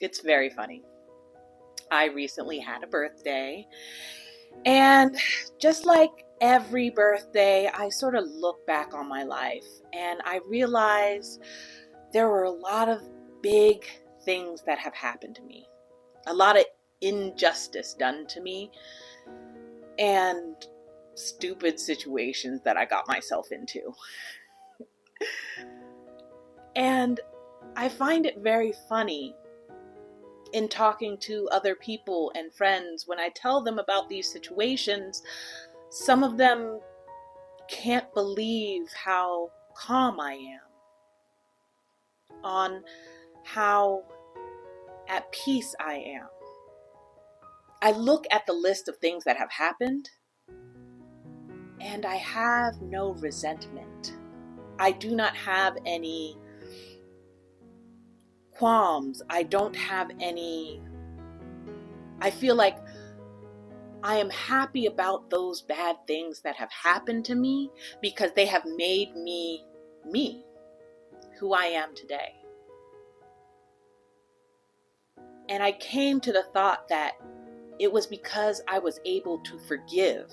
It's very funny. I recently had a birthday, and just like every birthday, I sort of look back on my life and I realize there were a lot of big things that have happened to me, a lot of injustice done to me, and stupid situations that I got myself into. And I find it very funny in talking to other people and friends when I tell them about these situations. Some of them can't believe how calm I am, on how at peace I am. I look at the list of things that have happened and I have no resentment. I do not have any qualms. I don't have any. I feel like I am happy about those bad things that have happened to me because they have made me me, who I am today. And I came to the thought that it was because I was able to forgive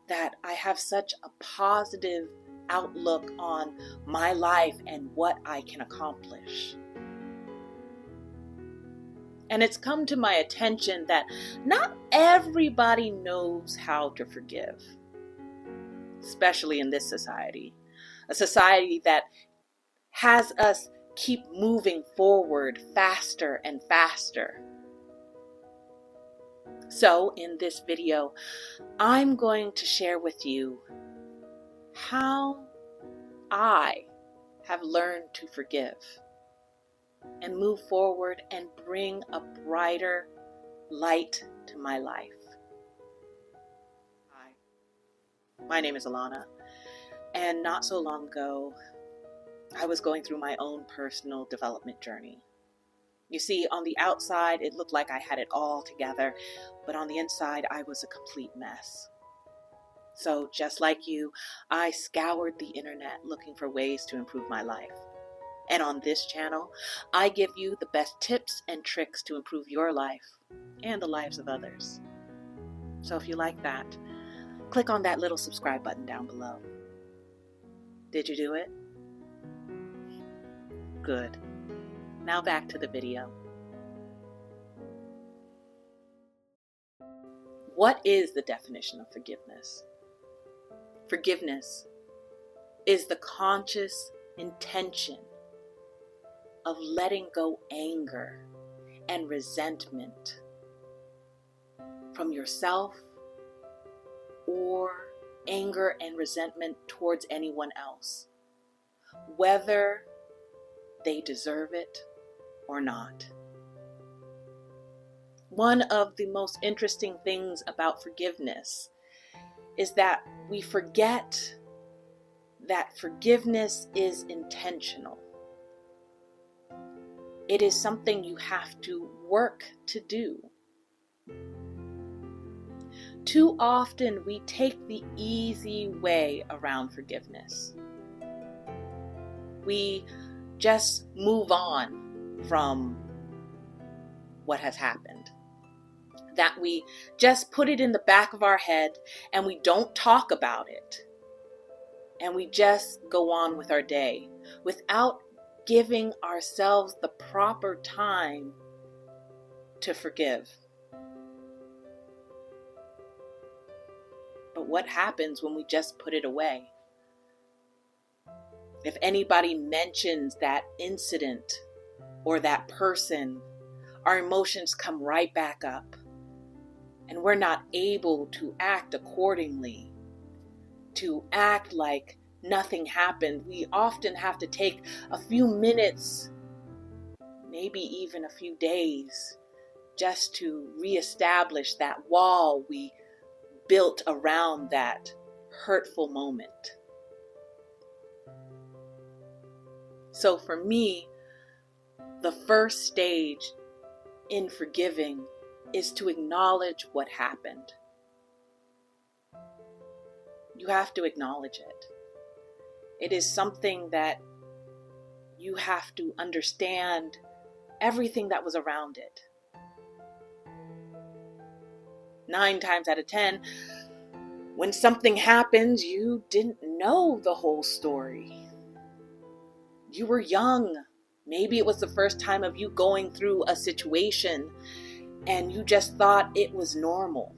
that I have such a positive outlook on my life and what I can accomplish. And it's come to my attention that not everybody knows how to forgive, especially in this society, a society that has us keep moving forward faster and faster. So in this video, I'm going to share with you how I have learned to forgive and move forward and bring a brighter light to my life. Hi, my name is Alana, and not so long ago, I was going through my own personal development journey. You see, on the outside, it looked like I had it all together, but on the inside, I was a complete mess. So just like you, I scoured the internet looking for ways to improve my life. And on this channel, I give you the best tips and tricks to improve your life and the lives of others. So if you like that, click on that little subscribe button down below. Did you do it? Good. Now back to the video. What is the definition of forgiveness? Forgiveness is the conscious intention of letting go anger and resentment from yourself or anger and resentment towards anyone else, whether they deserve it or not. One of the most interesting things about forgiveness is that we forget that forgiveness is intentional. It is something you have to work to do. Too often we take the easy way around forgiveness. We just move on from what has happened. That we just put it in the back of our head and we don't talk about it. And we just go on with our day without giving ourselves the proper time to forgive. But what happens when we just put it away? If anybody mentions that incident or that person, our emotions come right back up and we're not able to act accordingly, to act like nothing happened. We often have to take a few minutes, maybe even a few days, just to reestablish that wall we built around that hurtful moment. So for me, the first stage in forgiving is to acknowledge what happened. You have to acknowledge it. It is something that you have to understand everything that was around it. 9 times out of 10, when something happens, you didn't know the whole story. You were young. Maybe it was the first time of you going through a situation and you just thought it was normal.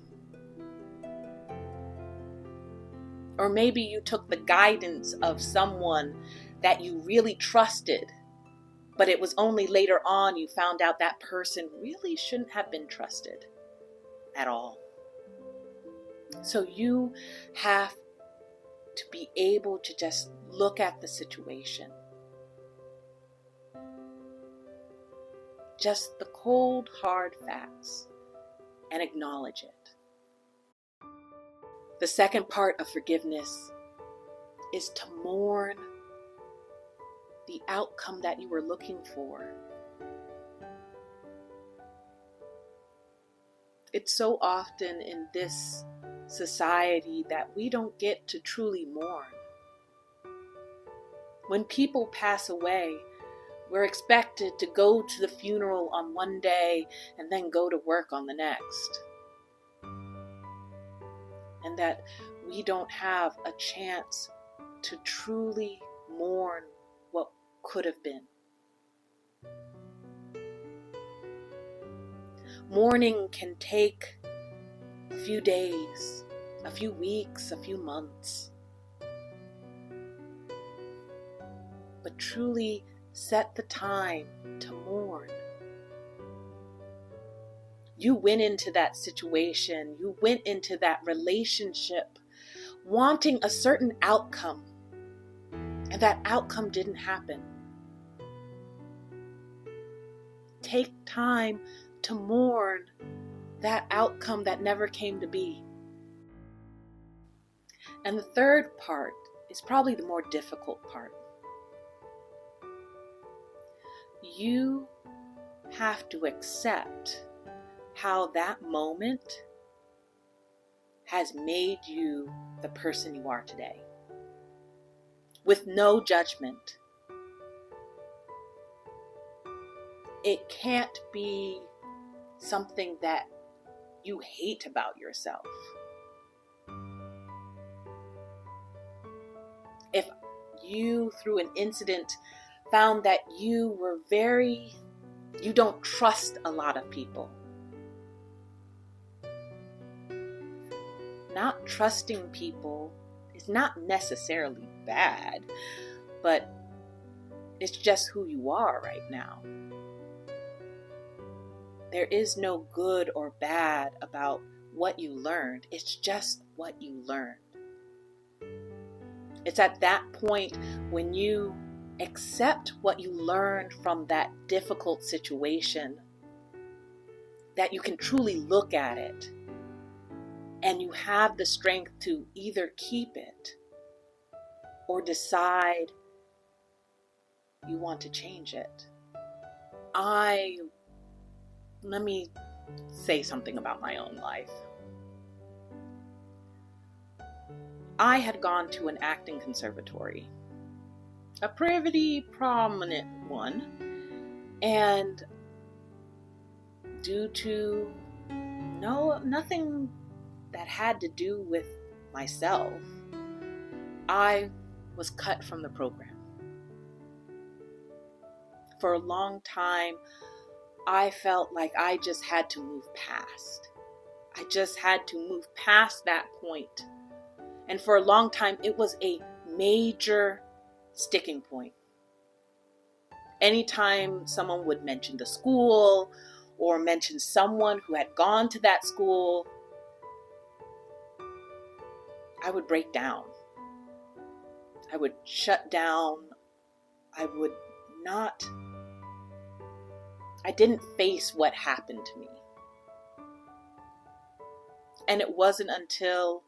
Or maybe you took the guidance of someone that you really trusted, but it was only later on you found out that person really shouldn't have been trusted at all. So you have to be able to just look at the situation. Just the cold, hard facts, and acknowledge it. The second part of forgiveness is to mourn the outcome that you were looking for. It's so often in this society that we don't get to truly mourn. When people pass away, we're expected to go to the funeral on one day and then go to work on the next. And that we don't have a chance to truly mourn what could have been. Mourning can take a few days, a few weeks, a few months. But truly set the time to mourn. You went into that situation, you went into that relationship wanting a certain outcome, and that outcome didn't happen. Take time to mourn that outcome that never came to be. And the third part is probably the more difficult part. You have to accept how that moment has made you the person you are today, with no judgment. It can't be something that you hate about yourself. If you, through an incident, found that you don't trust a lot of people. Not trusting people is not necessarily bad, but it's just who you are right now. There is no good or bad about what you learned. It's just what you learned. It's at that point when you accept what you learned from that difficult situation that you can truly look at it and you have the strength to either keep it or decide you want to change it. Let me say something about my own life. I had gone to an acting conservatory, a pretty prominent one, and due to nothing that had to do with myself, I was cut from the program. For a long time, I felt like I just had to move past. I just had to move past that point. And for a long time, it was a major sticking point. Anytime someone would mention the school or mention someone who had gone to that school, I would break down. I would shut down. I didn't face what happened to me. And it wasn't until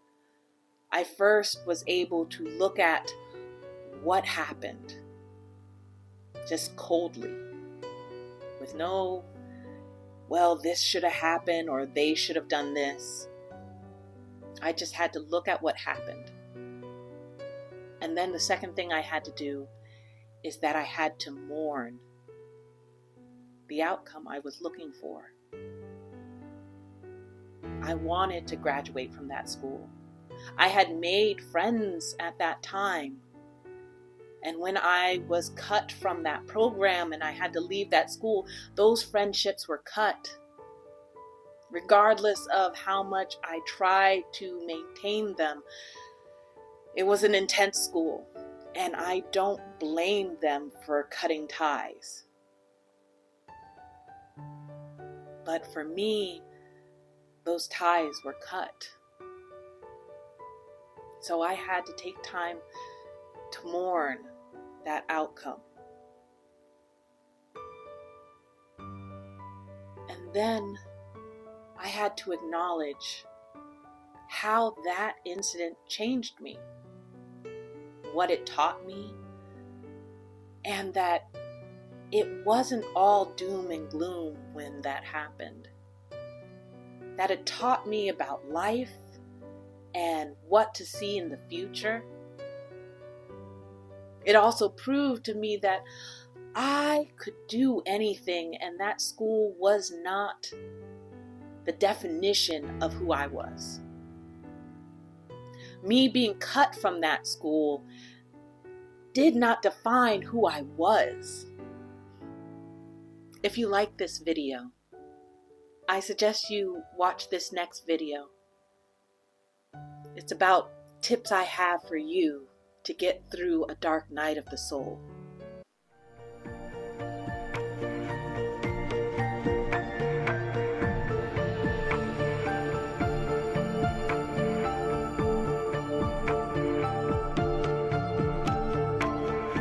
I first was able to look at what happened, just coldly, with no, well, this should have happened or they should have done this. I just had to look at what happened. And then the second thing I had to do is that I had to mourn the outcome I was looking for. I wanted to graduate from that school. I had made friends at that time. And when I was cut from that program and I had to leave that school, those friendships were cut. Regardless of how much I tried to maintain them, it was an intense school, and I don't blame them for cutting ties. But for me, those ties were cut. So I had to take time to mourn that outcome. And then I had to acknowledge how that incident changed me, what it taught me, and that it wasn't all doom and gloom when that happened. That it taught me about life and what to see in the future. It also proved to me that I could do anything, and that school was not the definition of who I was. Me being cut from that school did not define who I was. If you like this video, I suggest you watch this next video. It's about tips I have for you to get through a dark night of the soul.